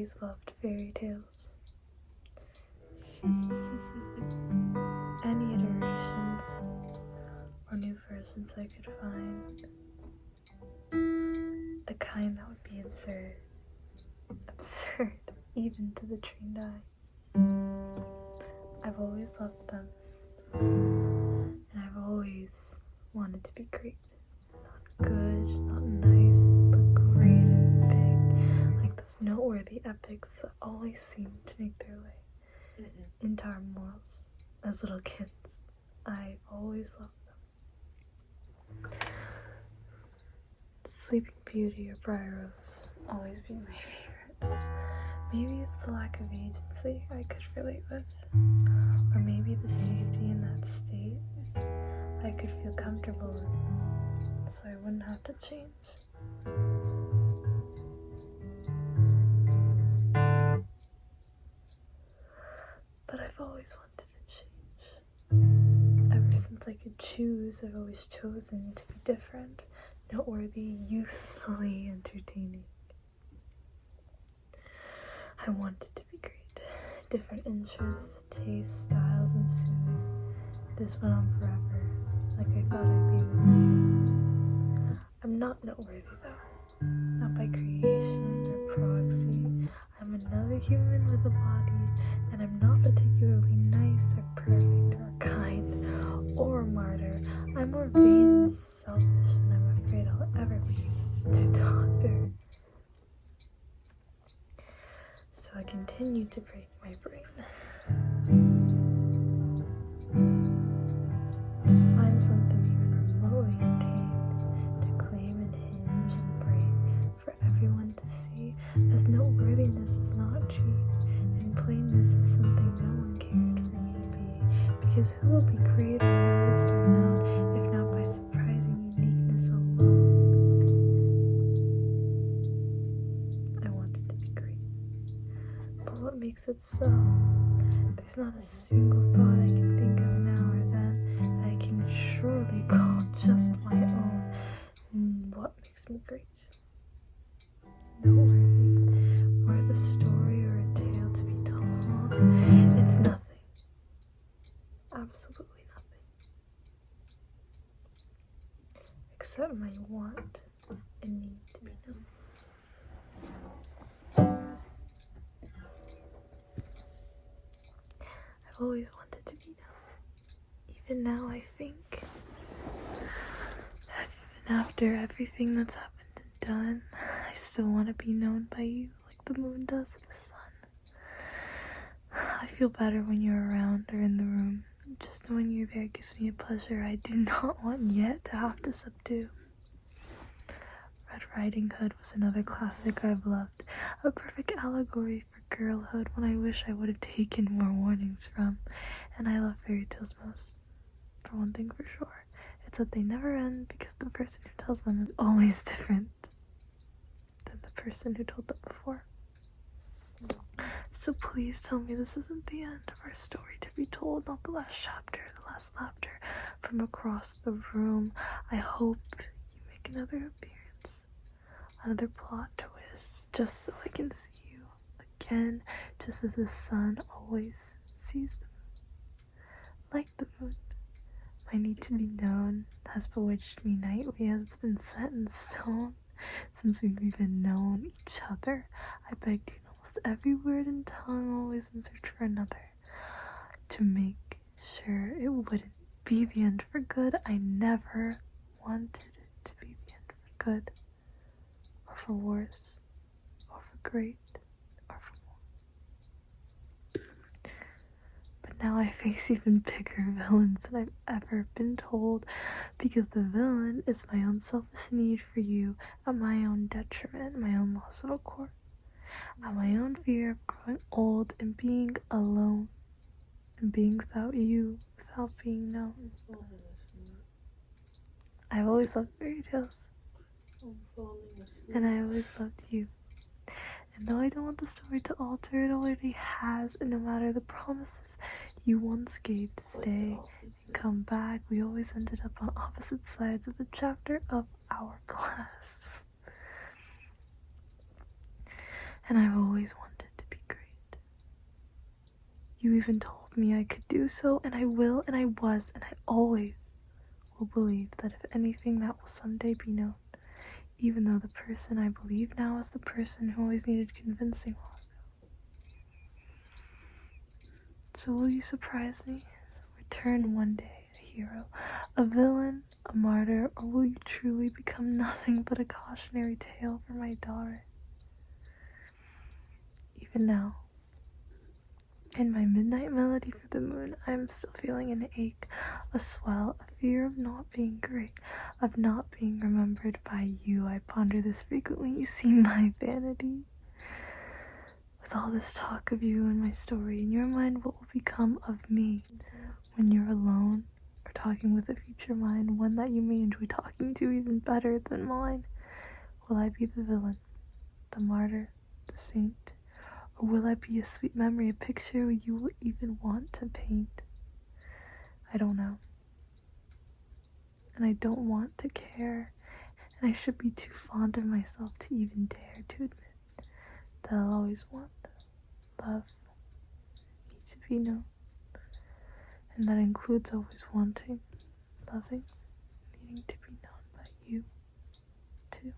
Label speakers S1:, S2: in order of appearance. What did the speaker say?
S1: always loved fairy tales. Any iterations or new versions I could find. The kind that would be absurd even to the trained eye. I've always loved them, and I've always wanted to be great. Not good, not nice, but great and big, like those noteworthy epics that always seem to make their way into our morals. As little kids, I've always loved them. Sleeping Beauty or Briar Rose always be my favorite. Maybe it's the lack of agency I could relate with, or maybe the safety in that state I could feel comfortable in, so I wouldn't have to change. But I've always wanted to change. Ever since I could choose, I've always chosen to be different, noteworthy, usefully entertaining. I wanted to be great. Different interests, tastes, styles ensued. This went on forever, like I thought I'd be with you. I'm not noteworthy though, not by creation or proxy. I'm another human with a body, and I'm not particularly nice or perfect or kind or a martyr. I'm more vain and selfish than I'm afraid I'll ever be to doctor. So I continue to break my brain to find something even remotely untamed, to claim and hinge and break for everyone to see, as noteworthiness is not cheap, and plainness is something no one cared for me to be, because who will be great or noticed or known if not by surprising uniqueness alone? I wanted to be great. But what makes it so? There's not a single thought I can think of now or then that I can surely call just my own. What makes me great? Noteworthy, worth a story or a tale to be told. It's nothing. Absolutely nothing. Except my want and need to be known. I've always wanted to be known. Even now, I think that even after everything that's happened and done, I still want to be known by you like the moon does the sun. I feel better when you're around or in the room. Just knowing you're there gives me a pleasure I do not want yet to have to subdue. Red Riding Hood was another classic I've loved, a perfect allegory for girlhood, one I wish I would have taken more warnings from. And I love fairy tales most, for one thing for sure. It's that they never end because the person who tells them is always different than the person who told them before. So please tell me this isn't the end of our story to be told, not the last chapter, the last laughter from across the room. I hope you make another appearance, another plot twist, just so I can see you again, just as the sun always sees the moon. Like the moon, my need to be known has bewitched me nightly as it's been set in stone. Since we've even known each other, I begged you in almost every word and tongue, always in search for another, to make sure it wouldn't be the end for good. I never wanted it to be the end for good, or for worse, or for great, or for more. But now I face even bigger villains than I've ever been told, because the villain is my own selfish need for you, at my own detriment, my own loss of a core, at my own fear of growing old and being alone, and being without you, without being known. I've always loved fairy tales, and I always loved you. And though I don't want the story to alter, it already has, and no matter the promises you once gave to stay and come back, we always ended up on opposite sides of the chapter of our class. And I've always wanted You even told me I could do so, and I will, and I was, and I always will believe that if anything, that will someday be known, even though the person I believe now is the person who always needed convincing long ago. So will you surprise me? Return one day a hero, a villain, a martyr, or will you truly become nothing but a cautionary tale for my daughter? Even now, in my midnight melody for the moon, I am still feeling an ache, a swell, a fear of not being great, of not being remembered by you. I ponder this frequently. You see my vanity. With all this talk of you and my story in your mind, what will become of me when you're alone or talking with a future mind, one that you may enjoy talking to even better than mine? Will I be the villain, the martyr, the saint? Or will I be a sweet memory, a picture you will even want to paint? I don't know. And I don't want to care. And I should be too fond of myself to even dare to admit that I'll always want love, need to be known. And that includes always wanting, loving, needing to be known by you, too.